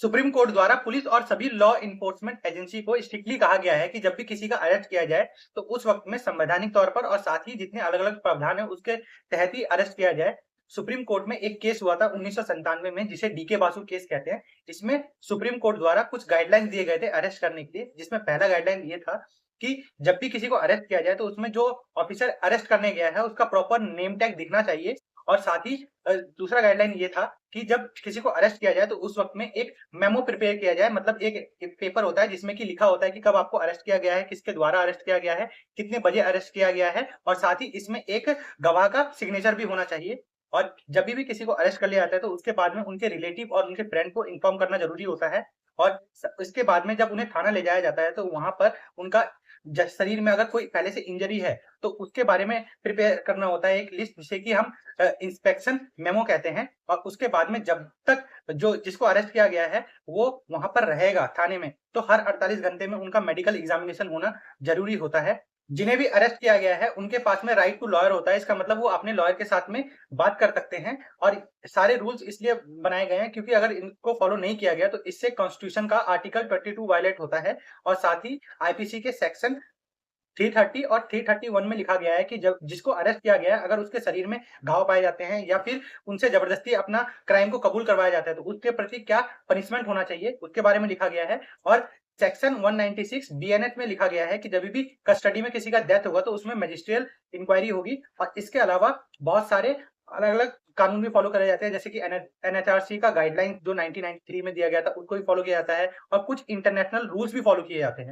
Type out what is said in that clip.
Supreme court द्वारा police और सभी लॉ इन्फोर्समेंट एजेंसी को स्ट्रिक्टली कहा गया है कि जब भी किसी का अरेस्ट किया जाए तो उस वक्त में संवैधानिक तौर पर और साथ ही जितने अलग अलग प्रावधान है उसके तहत ही अरेस्ट किया जाए। सुप्रीम कोर्ट में एक केस हुआ था 1997 में, जिसे डीके बासु केस कहते हैं। इसमें सुप्रीम कोर्ट द्वारा कुछ गाइडलाइंस दिए गए थे अरेस्ट करने के लिए, जिसमें पहला गाइडलाइन ये था कि जब भी किसी को अरेस्ट किया जाए तो उसमें जो ऑफिसर अरेस्ट करने गया है उसका प्रॉपर नेम टैग दिखना चाहिए। और साथ ही दूसरा गाइडलाइन ये था कि जब किसी को अरेस्ट किया जाए तो उस वक्त में एक मेमो प्रिपेयर किया जाए, मतलब एक पेपर होता है जिसमें कि लिखा होता है कि कब आपको अरेस्ट किया गया है, किसके द्वारा अरेस्ट किया गया है, कितने बजे अरेस्ट किया गया है, और साथ ही इसमें एक गवाह का सिग्नेचर भी होना चाहिए। और जब भी किसी को अरेस्ट कर लिया जाता है तो उसके बाद में उनके रिलेटिव और उनके फ्रेंड को इन्फॉर्म करना जरूरी होता है। और इसके बाद में जब उन्हें थाना ले जाया जाता है तो वहां पर उनका शरीर में अगर कोई पहले से इंजरी है तो उसके बारे में प्रिपेयर करना होता है एक लिस्ट, जिसे कि हम इंस्पेक्शन मेमो कहते हैं। और उसके बाद में जब तक जो जिसको अरेस्ट किया गया है वो वहां पर रहेगा थाने में, तो हर 48 घंटे में उनका मेडिकल एग्जामिनेशन होना जरूरी होता है। जिन्हें भी अरेस्ट किया गया है उनके पास में राइट टू लॉयर होता है। इसका मतलब वो अपने लॉयर के साथ में बात कर सकते हैं। और सारे रूल्स इसलिए बनाए गए हैं क्योंकि अगर इनको फॉलो नहीं किया गया तो इससे कॉन्स्टिट्यूशन का आर्टिकल 22 वायलेट होता है। और साथ ही आईपीसी के सेक्शन 330 और 331 में लिखा गया है कि जब जिसको अरेस्ट किया गया है अगर उसके शरीर में घाव पाए जाते हैं या फिर उनसे जबरदस्ती अपना क्राइम को कबूल करवाया जाता है तो उसके प्रति क्या पनिशमेंट होना चाहिए उसके बारे में लिखा गया है। और सेक्शन 196 बीएनएस में लिखा गया है कि जब भी कस्टडी में किसी का डेथ होगा तो उसमें मजिस्ट्रियल इंक्वायरी होगी। और इसके अलावा बहुत सारे अलग अलग कानून भी फॉलो करे जाते हैं, जैसे कि एनएचआरसी का गाइडलाइन जो 1993 में दिया गया था उसको भी फॉलो किया जाता है और कुछ इंटरनेशनल रूल्स भी फॉलो किए जाते हैं।